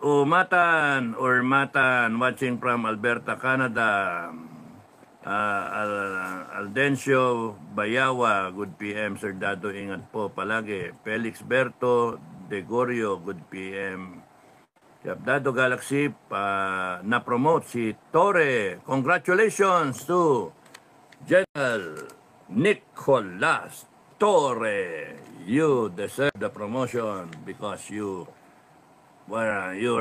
or Matan, watching from Alberta, Canada. Aldencio Bayawa, good PM. Sir Dado, ingat po palagi. Felix Berto Degorio, good PM. Dado Galaxy, na-promote si Torre. Congratulations to General Nicolas Torre. You deserve the promotion because you're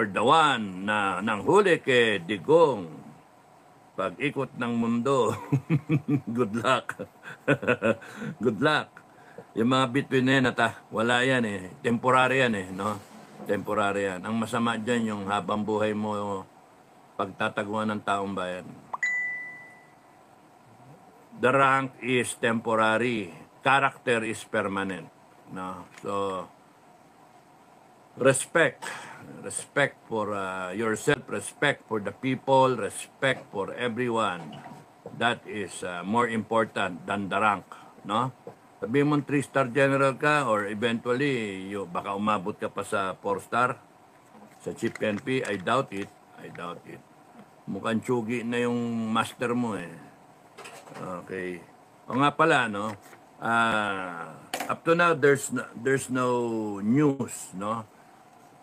the one na nanghuli kay Digong. Pag-ikot ng mundo. Good luck. Good luck. Yung mga between na yan, wala yan eh. Temporary yan eh, no? Temporary yan. Ang masama dyan yung habang buhay mo pagtataguan ng taong bayan. The rank is temporary. Character is permanent. No? So, respect for yourself, respect for the people, respect for everyone. That is more important than the rank, no? Sabihin mo 3-star general ka or eventually baka umabot ka pa sa 4-star sa Chief PNP. I doubt it. Mukhang tsugi na yung master mo eh. Okay. O nga pala, no? Up to now there's no news, no?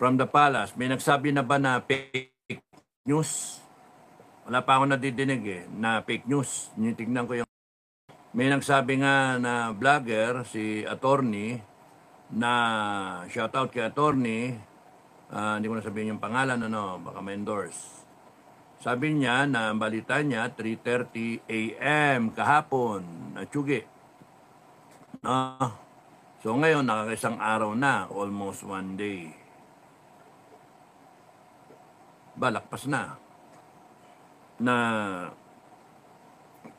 From the palace, may nagsabi na ba na fake news? Wala pa ako nadidinig eh, na fake news. Tingnan ko yung... May nagsabi nga na vlogger, si attorney, na shoutout kay attorney, hindi ko na sabihin yung pangalan, baka ma-endorse. Sabi niya na balita niya, 3:30 a.m. kahapon, na tsugi. So ngayon, nakakaisang araw na, almost 1 day. Balakpas na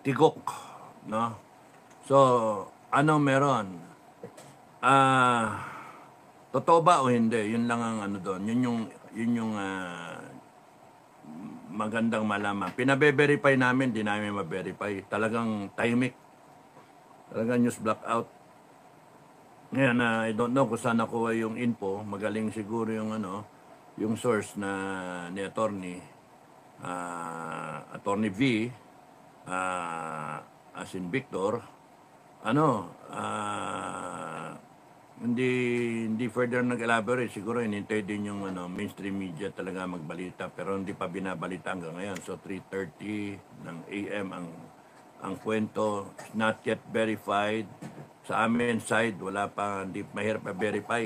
tigok, no? So, ano meron? Totoo ba o hindi? Yun lang ang ano doon. Yun yung magandang malaman. Pinabe-verify namin, di namin ma-verify. Talagang tahimik. Talagang news blackout. Ngayon, I don't know kung saan nakuha yung info. Magaling siguro yung yung source na ni attorney Attorney V as in Victor hindi further nag-elaborate. Siguro inintay din yung mainstream media talaga magbalita pero hindi pa binabalita hanggang ngayon. So 3:30 ng AM ang kwento, not yet verified. Sa amin side wala pa, hindi mahirap ma-verify.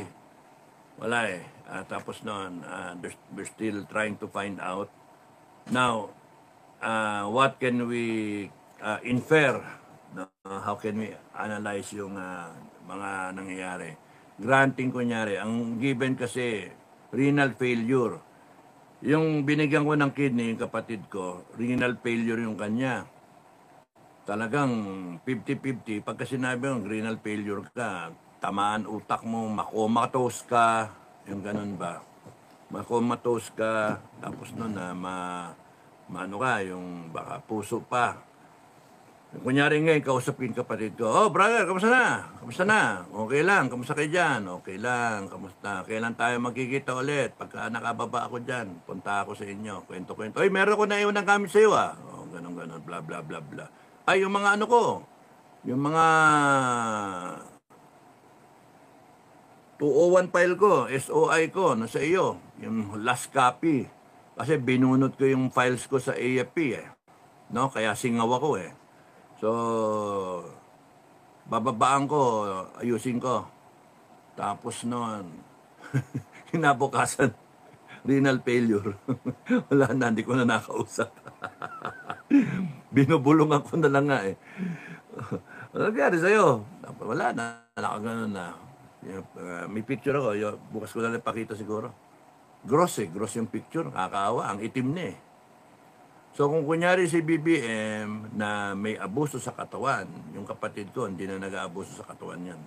Wala eh. Tapos noon, we're still trying to find out. Now, what can we infer? How can we analyze yung mga nangyayari? Granting kunyari, ang given kasi, renal failure. Yung binigyan ko ng kidney, yung kapatid ko, renal failure yung kanya. Talagang 50-50. Pagka sinabi yung renal failure ka, tamaan utak mo, makomatose ka, yung ganun ba? Makomatose ka, tapos nun na maano ka, yung baka puso pa. Kunyari ngayon, kausapin kapatid ko, oh brother, kamusta na? Kamusta na? Okay lang, kamusta kayo dyan? Okay lang, kamusta? Kailan tayo magkikita ulit? Pagka nakababa ako dyan, punta ako sa inyo, kwento-kwento. Ay, meron ko na iwan ng gamit sa iyo ah. Oh, ganun-ganun, bla bla bla bla. Ay, yung mga yung mga 201 file ko, SOI ko, nasa iyo, yung last copy. Kasi binunot ko yung files ko sa AFP eh. No? Kaya singaw ako eh. So, bababaan ko, ayusin ko. Tapos noon, kinabukasan, renal failure. Wala na, hindi ko na nakausap. Binubulungan ko na lang nga eh. Ano nangyari sa'yo? Wala na, nakaganon na. May picture ako, bukas ko na lang pakita siguro. Gross yung picture, kakaawa, ang itim na eh. So kung kunyari si BBM na may abuso sa katawan, yung kapatid ko hindi na nag-aabuso sa katawan yan.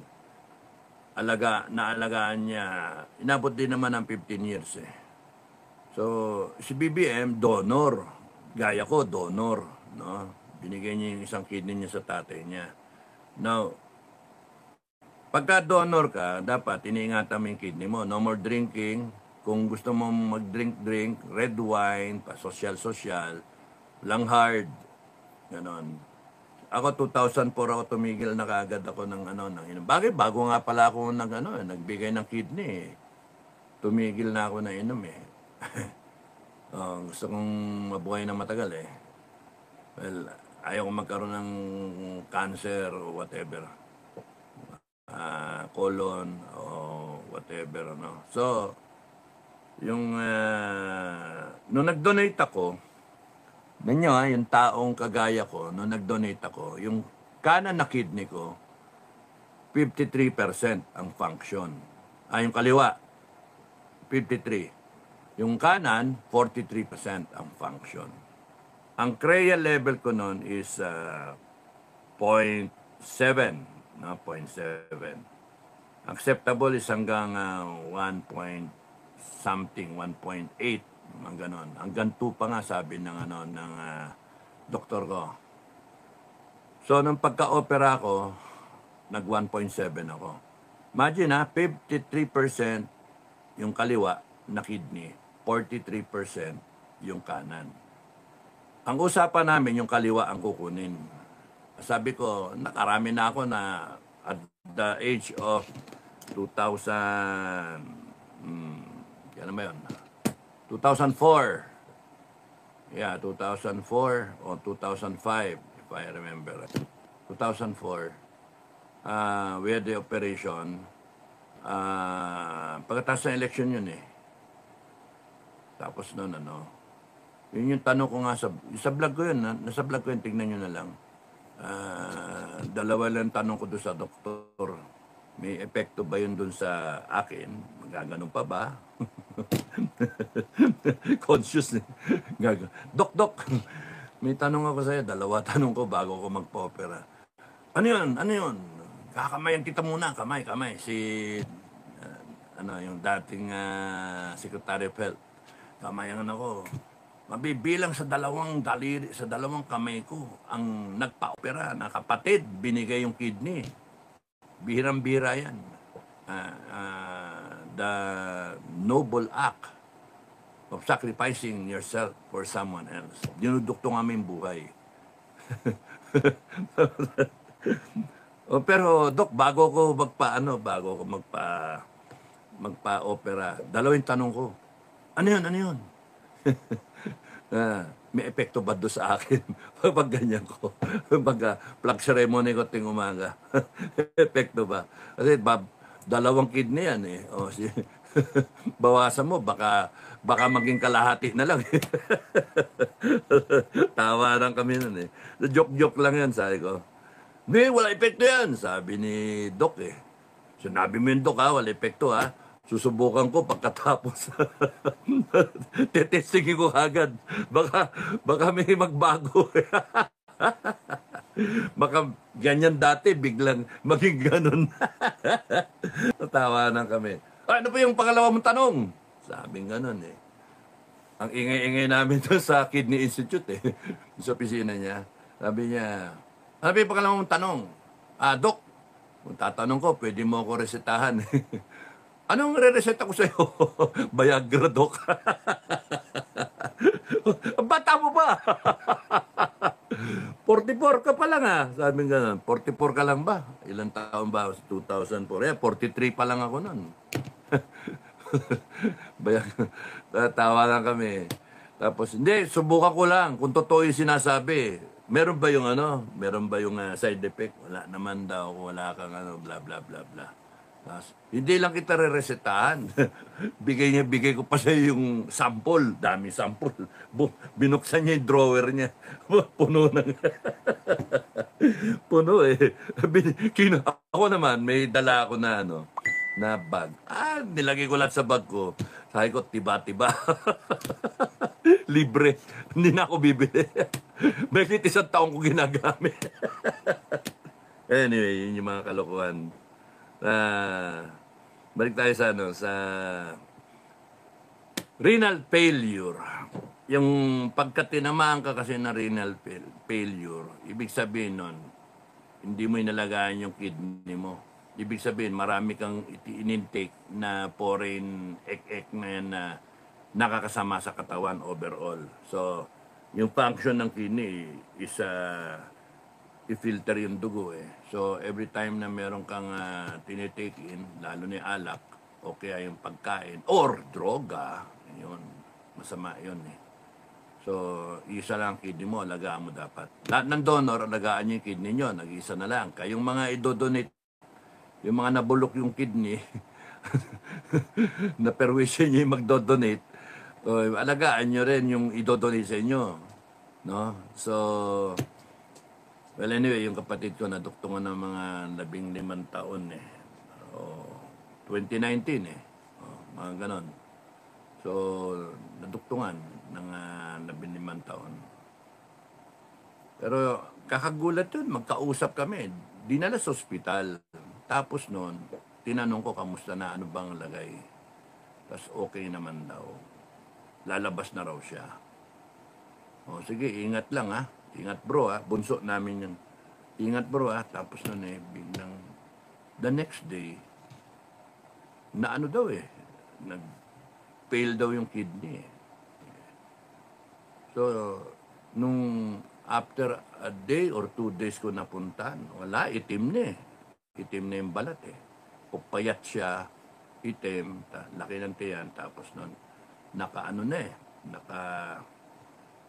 Naalagaan niya, inabot din naman ng 15 years eh. So si BBM, donor. Gaya ko, donor. No? Binigay niya yung isang kidney niya sa tatay niya. Now, pagka donor ka, dapat iniingatan mo yung kidney mo. No more drinking kung gusto mo mag-drink, red wine, pa-social, lang hard, ganon. Ako 2004 ako tumigil na kaagad ako ng inom. Bakit? Bago nga pala ako nagbigay ng kidney. Tumigil na ako na inom eh. Gusto kong mabuhay ng matagal eh. Well, ayaw ko magkaroon ng cancer o whatever. Colon o whatever, no. So, yung nung nag-donate ako, ninyo yung taong kagaya ko, nung nag-donate ako, yung kanan na kidney ko, 53% ang function. Yung kaliwa, 53. Yung kanan, 43% ang function. Ang CREA level ko noon is 0.7, no? 0.7. Acceptable is hanggang 1 point something, 1.8, mga ganon. Hanggang 2 pa nga sabi ng doktor ko. So, nung pagka-opera ko, nag 1.7 ako. Imagine 53% yung kaliwa na kidney, 43% yung kanan. Ang usapan namin, yung kaliwa ang kukunin. Sabi ko, nakarami na ako na at the age of 2000, yan ba yun? 2004. Yeah, 2004 or 2005, if I remember. 2004, we had the operation. Pagkatapos ng election yun eh. Tapos noon yun yung tanong ko nga sa vlog ko yun, nasa vlog ko yun, tignan nyo na lang. Dalawa lang tanong ko doon sa doktor. May epekto ba yun doon sa akin? Magaganon pa ba? Conscious. Dok, may tanong ako sa'yo. Dalawa tanong ko bago ko magpa-opera. Ano yun? Kakamayan kita muna. Kamay. Si, yung dating Secretary of Health. Kamayan ako. Mabibilang sa dalawang daliri, sa dalawang kamay ko, ang nagpa-opera na kapatid, binigay yung kidney. Bihirang-bihira yan. The noble act of sacrificing yourself for someone else. Dinuduktong aming buhay. Pero, Dok, bago ko magpa-opera, dalawang tanong ko, ano yun? May epekto ba doon sa akin? Pag ganyan ko. Pag plug ceremony ko ting umaga. Epekto ba? Kasi dalawang kidney yan eh. Bawasan mo, baka maging kalahati na lang. Tawa lang kami nun eh. Joke lang yan, sabi ko. Hindi, wala epekto yan, sabi ni Doc eh. Sinabi mo yung Doc wala epekto Susubukan ko pagkatapos. Tetestingin ko agad. Baka may magbago. Baka ganyan dati, biglang maging ganun. Natawanan kami. Ano pa yung pangalawa mong tanong? Sabing ganun eh. Ang ingay-ingay namin doon sa Kidney Institute eh. Sa opisina niya. Sabi niya, ano pa yung pangalawa mong tanong? Dok, kung tatanong ko, pwede mo ako resetahan. Anong re-reseta ko sa'yo? Viagra, Dok. Bata mo ba? 44 ka pa lang Sabi nga, 44 ka lang ba? Ilang taon ba? 2004. 43 pa lang ako nun. Tawa lang kami. Tapos, hindi, subukan ko lang. Kung totoo yung sinasabi, meron ba yung side effect? Wala naman daw. Wala kang bla bla bla bla. Hindi lang kita re-resetahan. Bigay ko pa sa yung sample. Dami sample. Binuksan niya yung drawer niya. Puno na. Puno eh. Ako naman, may dala ako na na bag. Nilagay ko lahat sa bag ko. Sabi ko, tiba-tiba. Libre. Hindi na ako bibili. Bakit isang taong ko ginagamit. Anyway, yun yung mga kalokohan. Balik tayo sa renal failure. Yung pagkatinamaan ka kasi na renal failure, ibig sabihin nun, hindi mo inalagaan yung kidney mo. ibig sabihin marami kang in-intake na foreign ek-ek na yan na nakakasama sa katawan overall. So, yung function ng kidney is i-filter yung dugo eh. So, every time na meron kang tinitake in, lalo na yung alak, o kaya yung pagkain, or droga, yun, masama yun eh. So, isa lang ang kidney mo, alagaan mo dapat. Lahat ng donor, alagaan nyo yung kidney nyo, nag-isa na lang. Kayong mga idodonate, yung mga nabulok yung kidney, na perwisyon nyo yung magdodonate, alagaan nyo rin yung idodonate sa inyo. No? So, well anyway, yung kapatid ko naduktungan ng mga 15 taon eh. 2019 eh. Mga ganon. So, naduktungan ng 15 taon. Pero kakagulat yun, magkausap kami. Dinala sa ospital. Tapos noon, tinanong ko kamusta na, ano bang lagay. Tapos okay naman daw. Lalabas na raw siya. O sige, ingat lang ha. Ingat bro ha. Bunso namin yung ingat bro ha. Tapos noon eh, biglang the next day, na ano daw eh, nag-fail daw yung kidney. So, nung after a day or 2 days ko napuntan, wala, itim na eh. Itim na yung balat eh. Pupayat siya, itim, laki ng tiyan, tapos nun, nakaano na eh,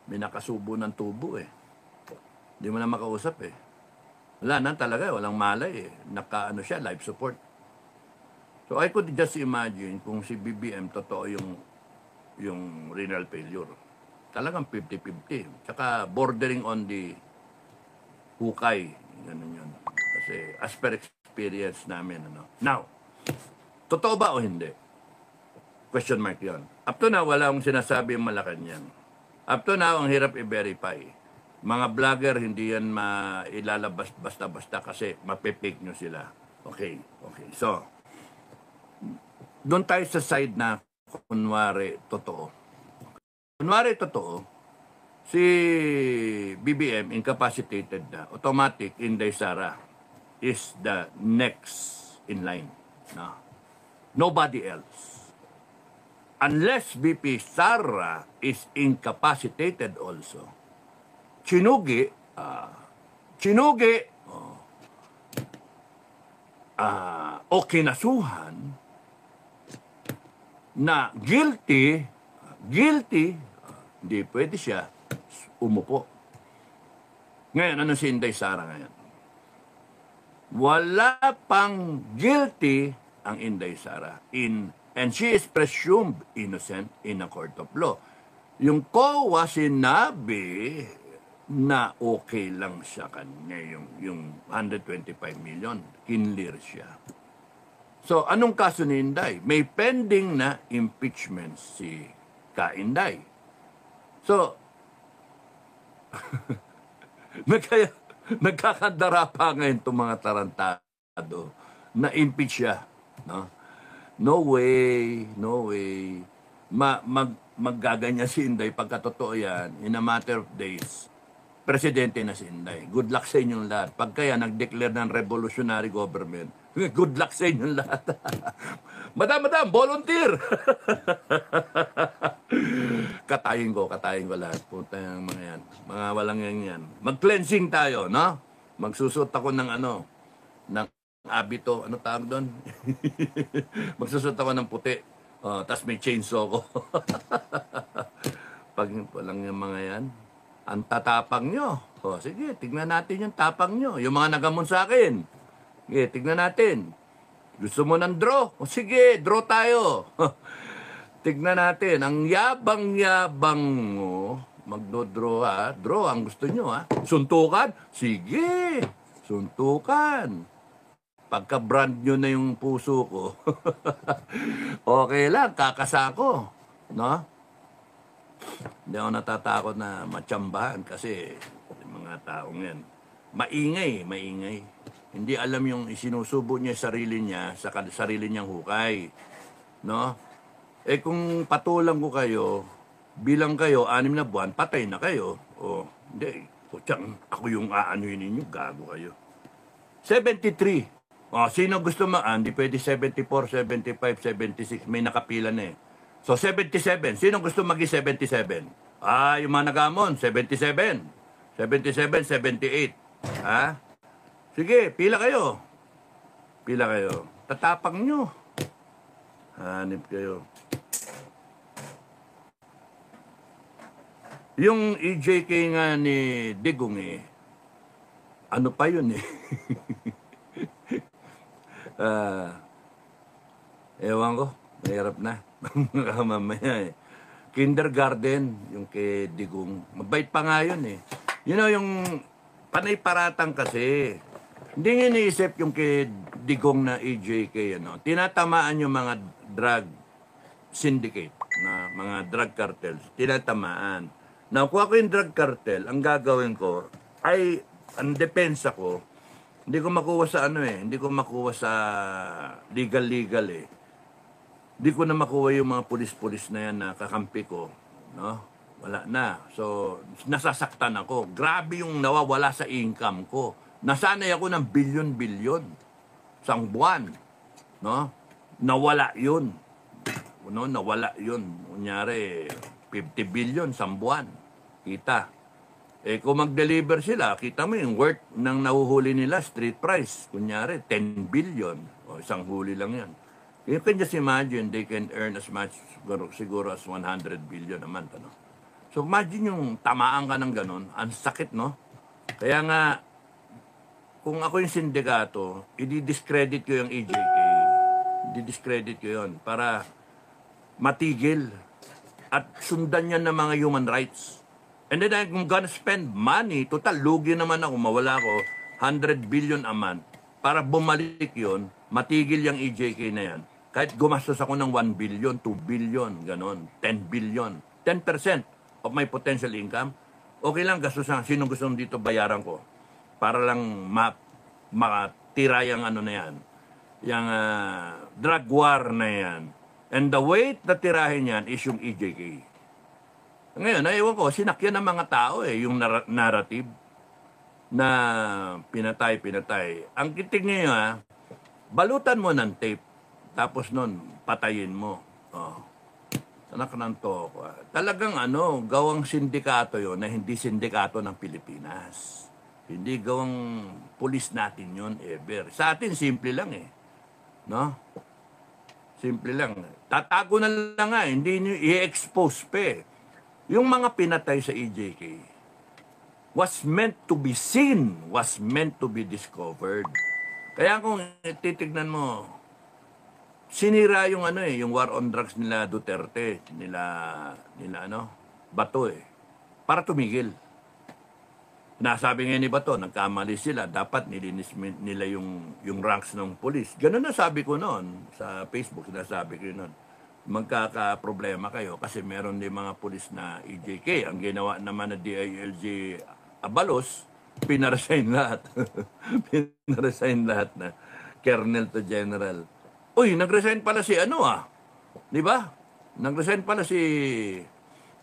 may nakasubo ng tubo eh. Hindi mo na makausap eh. Wala na talaga, walang malay eh. Nakaano siya, life support. So I could just imagine kung si BBM totoo yung renal failure. Talagang 50-50. Tsaka bordering on the hukay. Ganun yun. Kasi as per experience namin. Ano. Now, totoo ba o hindi? Question mark yun. Up to now, wala akong sinasabi yung Malacanang. Up to now, ang hirap i-verify. Mga vlogger, hindi yan ilalabas basta-basta kasi mapipake nyo sila. Okay. So, doon tayo sa side na kunwari totoo. Kunwari totoo, si BBM incapacitated na, automatic Inday Sara is the next in line. No? Nobody else. Unless BP Sara is incapacitated also. Chinugi, o kinasuhan na guilty, hindi pwede siya umupo. Ngayon, ano si Inday Sara ngayon? Wala pang guilty ang Inday Sara. And she is presumed innocent in a court of law. Yung COA sinabi na okay lang siya kanya, yung 125 million, kinlear siya. So, anong kaso ni Inday? May pending na impeachment si Ka-Inday. So, nagkakadara pa ngayon itong mga tarantado na impeach siya. No way. Maggaganya si Inday pagkatotoo yan, in a matter of days, presidente na si Inday. Good luck sa inyong lahat. Pag kaya nag-declare ng revolutionary government, good luck sa inyong lahat. Madam, volunteer! Katayin ko lahat. Punta yung mga yan. Mga walang yan. Mag-cleansing tayo, no? Magsusot ako ng ng abito. Ano tawag doon? Magsusot ako ng puti. Tapos may chainsaw ko. Pag walang yung mga yan, ang tatapang nyo. Sige, tignan natin yung tapang nyo. Yung mga nagamon sa akin. Sige, tignan natin. Gusto mo ng draw? Sige, draw tayo. Tignan natin. Ang yabang-yabang mo, magdo-draw ha. Draw ang gusto nyo ha. Suntukan? Sige, suntukan. Pagka-brand nyo na yung puso ko, okay lang, kakasako. No? Hindi ako natatakot na matsambahan kasi yung mga taong yan, maingay. Hindi alam yung isinusubo niya sarili niya sa sarili niyang hukay. No? Kung patulang ko kayo, bilang kayo, 6 na buwan, patay na kayo. Hindi. Ako yung aanuhin ninyo, gago kayo. 73. O, sino gusto hindi pwede 74, 75, 76. May nakapila na eh. So, 77. Sino gusto maging 77? Yung mga nagamon, 77. 77, 78. Ha? Sige, pila kayo. Pila kayo. Tatapang nyo. Hanip kayo. Yung EJK nga ni Digong ano pa yun eh. Ewan ko, mahirap na. Mamaya eh. Kindergarten, yung kay Digong. Mabait pa nga yun eh. You know, yung panay paratang kasi, hindi nga iniisip yung kay Digong na EJK, tinatamaan yung mga drug syndicate, na mga drug cartels, tinatamaan. Now, kung ako yung drug cartel, ang gagawin ko ay, ang depensa ko, hindi ko makuha sa hindi ko makuha sa legal eh. Hindi ko na makuha yung mga pulis-pulis na yan na kakampi ko, no? Wala na. So, nasasaktan ako. Grabe yung nawawala sa income ko. Nasanay ako ng bilyon-bilyon sang buwan, no? Nawala yun. No, nawala yun. Kunyari, 50 billion sang buwan. Kita. Kung mag-deliver sila, kita mo yung worth ng nahuhuli nila, street price. Kunyari, 10 billion. O, isang huli lang yan. You can just imagine they can earn as much, siguro as 100 billion a month. Ano? So, imagine yung tamaan ka ng ganun. Ang sakit, no? Kaya nga, kung ako yung sindikato, i-discredit ko yung EJK. I-discredit ko yun para matigil at sundan yan ng mga human rights. And then I'm gonna spend money, total, lugi naman ako, mawala ako, 100 billion a month, para bumalik yon, matigil yung EJK na yan. Kahit gumastos ako ng 1 billion, 2 billion, ganon, 10 billion, 10% of my potential income, okay lang, gastos na, sino gusto dito bayaran ko? Para lang makatira yung na yan, yung drug war na yan. And the way na tirahin yan is yung EJK. Ngayon, ewan ko, sinakyan ng mga tao yung narrative na pinatay. Ang kitig niyo balutan mo ng tape, tapos nun, patayin mo. Sanak ng to. Talagang gawang sindikato yon na hindi sindikato ng Pilipinas. Hindi gawang pulis natin yon ever. Sa atin, simple lang no? Simple lang. Tatago na lang hindi nyo i-expose pa Yung mga pinatay sa EJK was meant to be seen, was meant to be discovered. Kaya kung titignan mo, sinira yung yung war on drugs nila Duterte, nila Bato para tumigil. Nasabi nga ni Bato, nagkamali sila, dapat nilinis nila yung ranks ng police. Ganun na sabi ko noon sa Facebook, sinasabi ko noon. Magkakaproblema kayo kasi meron din mga pulis na EJK. Ang ginawa naman na DILG Abalos, pinaresign lahat. Pinaresign lahat na colonel to general. Uy, nagresign pala si di ba? Nagresign pala si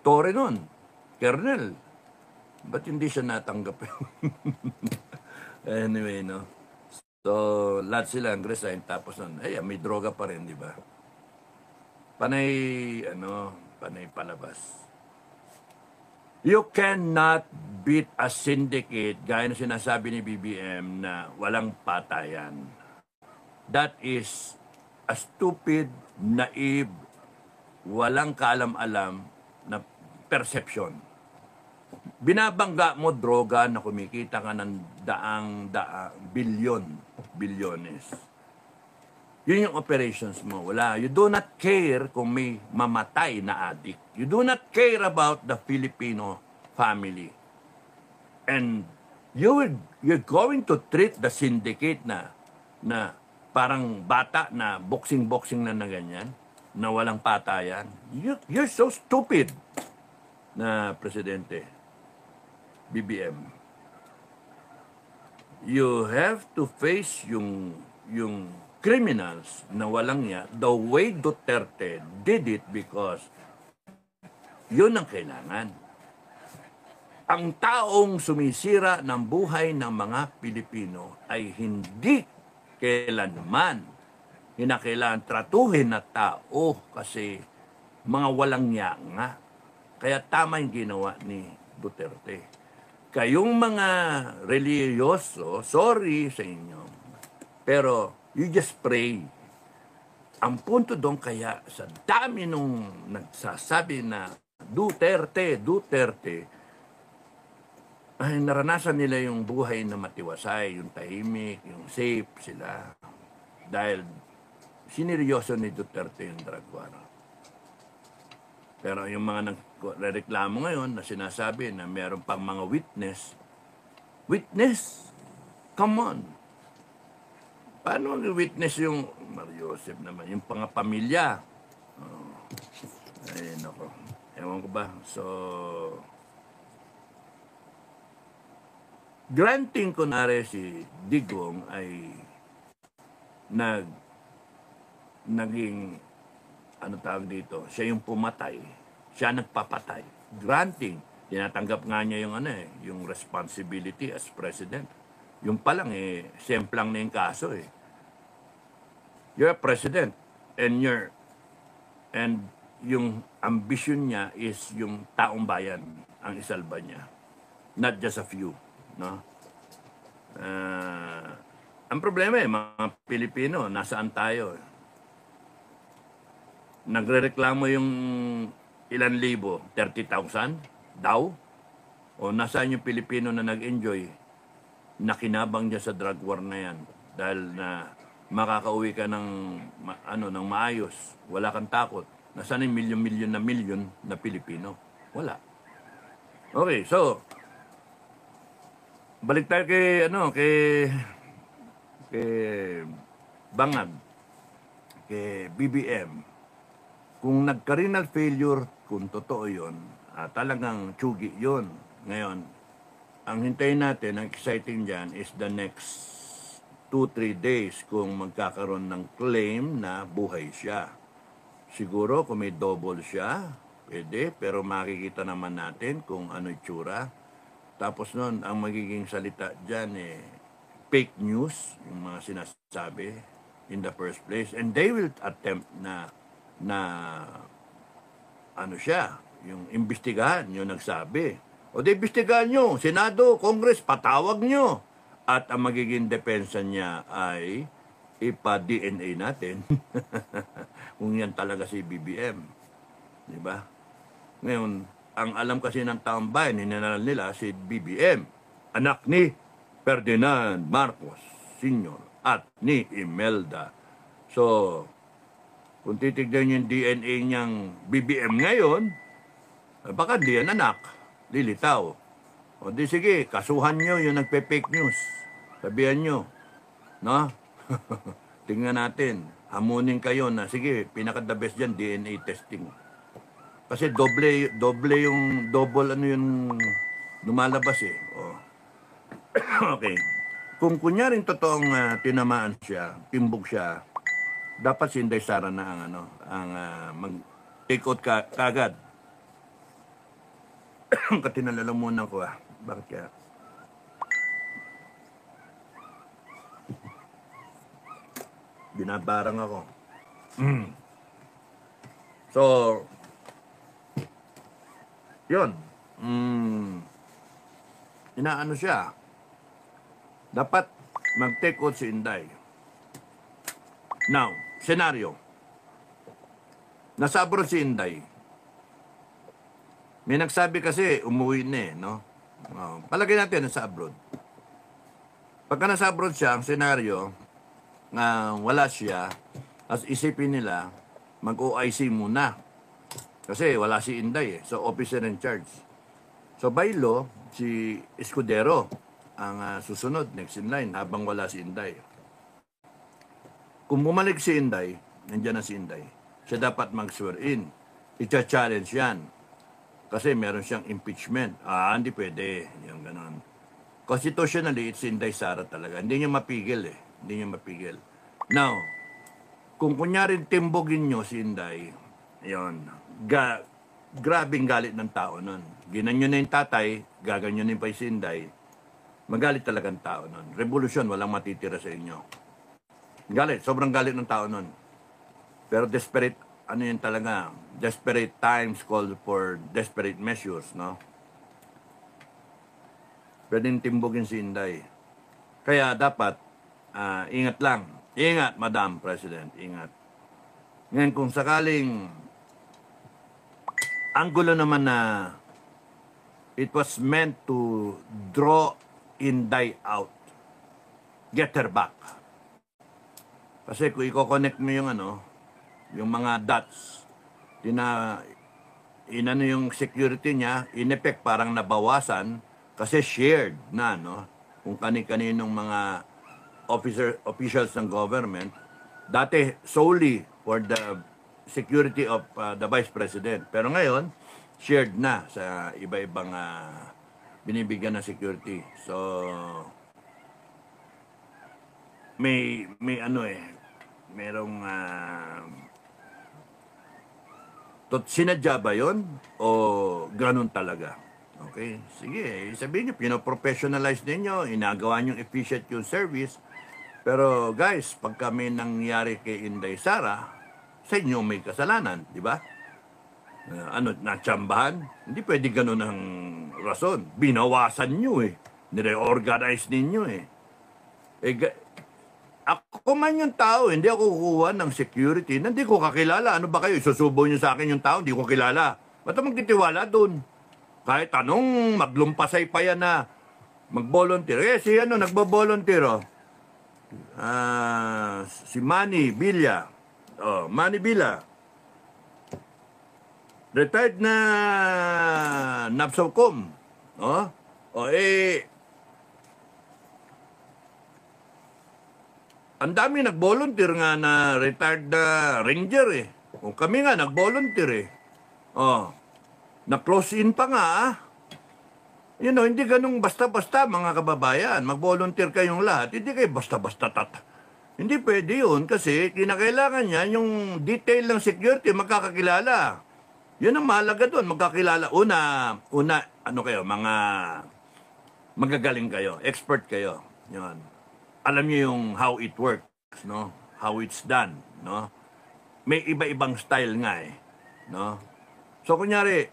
Torre nun, colonel. Ba't hindi siya natanggap? Anyway, no? So, lahat sila nag-resign. Tapos nun, may droga pa rin, di ba? Panay palabas. You cannot beat a syndicate, gaya na sinasabi ni BBM, na walang patayan. That is a stupid, naive, walang kaalam-alam na perception. Binabangga mo droga na kumikita ka ng bilyones. Yun yung operations mo. Wala. You do not care kung may mamatay na addict. You do not care about the Filipino family. And you're going to treat the syndicate na parang bata na boxing na ganyan, na walang patayan. You're so stupid na presidente. BBM. You have to face yung criminals na walang niya, the way Duterte did it because yun ang kailangan. Ang taong sumisira ng buhay ng mga Pilipino ay hindi kailanman hinakailangan tratuhin na tao kasi mga walang niya nga. Kaya tama yung ginawa ni Duterte. Kayong mga religyoso, sorry sa inyo, pero you just pray. Ang punto doon kaya sa dami nung nagsasabi na Duterte, ay naranasan nila yung buhay na matiwasay, yung tahimik, yung safe sila. Dahil sineryoso ni Duterte yung drug war. Pero yung mga nagreklamo ngayon na sinasabi na meron pang mga witness, come on. Paano witness yung Mario Joseph naman, yung pangapamilya? Oh, ay, nako. Ewan ko ba? So, granting ko na rin si Digong ay naging ano tawag dito, siya yung pumatay, siya nagpapatay. Granting, tinatanggap nga niya yung yung responsibility as president. Yung pa lang semplang na yung kaso You're a president and yung ambition niya is yung taong bayan ang isalba niya. Not just a few, no? Ang problema mga Pilipino, nasaan tayo? Nagrereklamo yung ilan libo, 30,000 daw? O nasaan yung Pilipino na nag-enjoy, nakinabang niya sa drug war na yan dahil na makakauwi ka ng maayos, wala kang takot. Nasaan yung milyon na Pilipino? Wala. Okay, so balik tayo kay Bangag, kay BBM. Kung nagka-renal failure, kung totoo yun, talagang tsugi yun. Ngayon, ang hintayin natin, ang exciting dyan, is the next 2-3 days kung magkakaroon ng claim na buhay siya. Siguro kung may double siya, pwede, pero makikita naman natin kung ano itsura. Tapos nun, ang magiging salita dyan, fake news, yung mga sinasabi in the first place. And they will attempt na siya, yung imbestigahan, yung nagsabi. O di imbestigahan nyo, Senado, Congress, patawag nyo. At ang magiging depensa niya ay ipa-DNA natin. Kung yan talaga si BBM. Diba? Ngayon, ang alam kasi ng taong bayan, hinanal nila si BBM, anak ni Ferdinand Marcos Sr. at ni Imelda. So, kung titignan yung DNA niyang BBM ngayon, baka di yan anak, lilitaw. O di sige, kasuhan nyo yung nagpe-fake news. Sabihan nyo, no? Tingnan natin, hamunin kayo na, sige, pinaka-the best dyan, DNA testing. Kasi double yung lumalabas Oh. Okay. Kung kunyaring totoong tinamaan siya, timbog siya, dapat si Inday Sara na mag-take out kagad. Katinalalamunan ko Bakit kaya? Binabarang ako. So, yun. Inaano siya. Dapat mag-take out si Inday. Now, senaryo. Nasa abroad si Inday. May nagsabi kasi, umuwi na no? Palagay natin, nasa abroad. Pagka nasa abroad siya, ang senaryo, wala siya, as isipin nila, mag-OIC muna. Kasi wala si Inday So, officer in charge. So, by law, si Escudero ang susunod, next in line, habang wala si Inday. Kung bumalik si Inday, nandiyan na si Inday, siya dapat mag-swear in. I-challenge yan. Kasi meron siyang impeachment. Hindi pwede. Yung ganon. Constitutionally, it's Inday Sara talaga. Hindi niya mapigil Hindi niya mapigil. Now, kung kunyarin timbogin nyo si Inday, yun, grabing galit ng tao nun. Ginanyo na yung tatay, gaganyonin pa si Inday, magalit talagang tao nun. Revolusyon, walang matitira sa inyo. Galit, sobrang galit ng tao nun. Pero desperate, ano yun talaga, desperate times call for desperate measures, no? Pwedeng timbugin si Inday. Kaya dapat, ingat lang. Ingat, Madam President, ingat. Ngayon, kung sakaling, ang gulo naman na it was meant to draw Inday out. Get her back. Kasi kung i-connect mo yung yung mga dots, inano yung security niya, in effect parang nabawasan kasi shared na, no? Kung kani-kaninong mga officials ng government, dati solely for the security of the Vice President. Pero ngayon, shared na sa iba-ibang binibigyan ng security. So, merong sinadya ba yun o ganun talaga? Okay, sige, sabihin nyo, pinoprofessionalize ninyo, inagawa nyo efficient yung service, pero guys, pag kami nangyari kay Inday Sara, sa inyo may kasalanan, di ba? Natsambahan? Hindi pwede ganun ang rason. Binawasan nyo nire-organize ninyo ako man yung tao, hindi ako kukuha ng security na hindi ko kakilala. Ano ba kayo? Isusubo nyo sa akin yung tao, hindi ko kilala. Ba't magtitiwala dun? Kahit anong maglumpasay pa yan na mag-volunteer. Si nagbo-volunteer, si Manny Villa. Manny Villa. Retired na Napsocom. Ang dami nag-volunteer nga na retired na ranger O kami nga nag-volunteer na-close in pa nga hindi ganun basta-basta mga kababayan. Mag-volunteer kayong lahat. Hindi kayo basta-basta Hindi pwede yun kasi kinakailangan niya yung detail ng security magkakakilala. Yun ang mahalaga doon, magkakilala. Una, kayo, mga magagaling kayo, expert kayo. Yun. Alam niyo yung how it works, no? How it's done, no? May iba-ibang style nga no? So kunyari,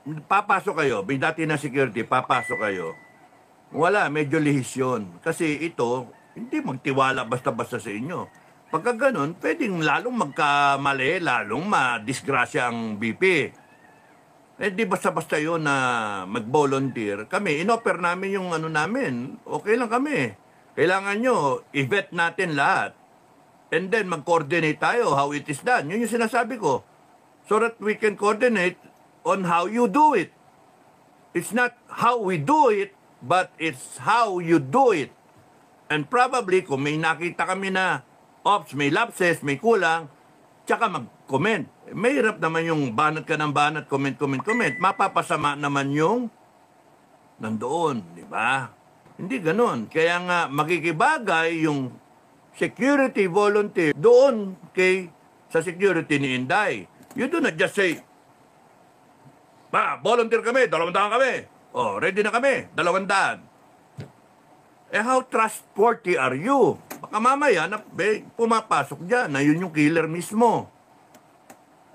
papasok kayo, may dati na security, papasok kayo. Wala, medyo lihis yun. Kasi ito, hindi magtiwala basta-basta sa inyo. Pagka ganun, pwedeng lalong magkamali, lalong madisgrasya ang BP. Di basta-basta yun na mag-volunteer. Kami, inoffer namin yung namin. Okay lang kami. Kailangan nyo, i-vet natin lahat. And then, mag-coordinate tayo how it is done. Yun yung sinasabi ko. So that we can coordinate on how you do it. It's not how we do it, but it's how you do it. And probably, kung may nakita kami na may lapses, may kulang, tsaka mag-comment. Mahirap naman yung banat ka ng banat, comment. Mapapasama naman yung nandoon, di ba? Hindi ganon. Kaya nga, makikibagay yung security volunteer doon sa security ni Inday. You do not just say, volunteer kami, 200 kami. Ready na kami, 200. How trustworthy are you? Baka mamaya, pumapasok dyan na yun yung killer mismo.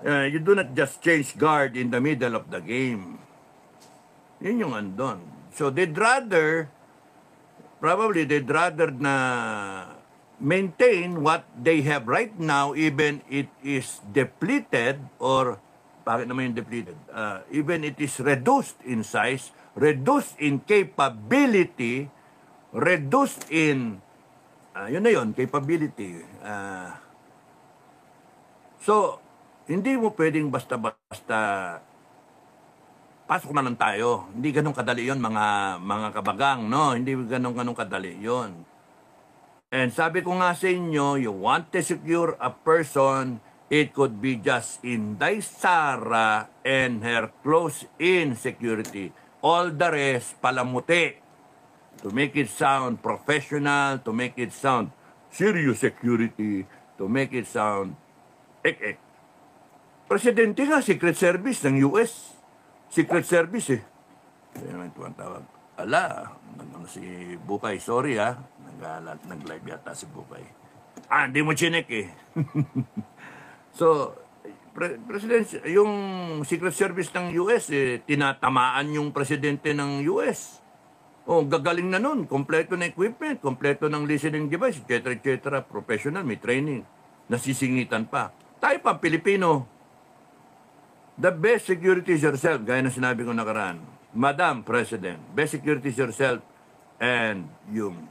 You do not just change guard in the middle of the game. Yun yung andon. So probably they'd rather na maintain what they have right now, even it is depleted, or bakit naman yung depleted? Even it is reduced in size, reduced in capability, reduced in, yun na yun, capability. So, hindi mo pwedeng basta-basta pasok na lang tayo. Hindi ganun kadali yun, mga kabagang, no? Hindi ganun kadali yun. And sabi ko nga sa inyo, you want to secure a person, it could be just Inday Sara and her close-in security. All the rest, palamuti. To make it sound professional, to make it sound serious security, to make it sound ek-ek. Presidente nga, Secret Service ng US. Secret Service Kaya naman tuwang tawag. Si Bukay, sorry nag-live yata si Bukay. Hindi mo chinek eh. So, President, yung Secret Service ng US, tinatamaan yung presidente ng US. Gagaling na nun. Kompleto na equipment, kompleto ng listening device, etc. Professional, may training. Nasisingitan pa. Tayo pa, Pilipino. The best security is yourself, gaya na sinabi ko nakaraan. Madam President, best security is yourself and yung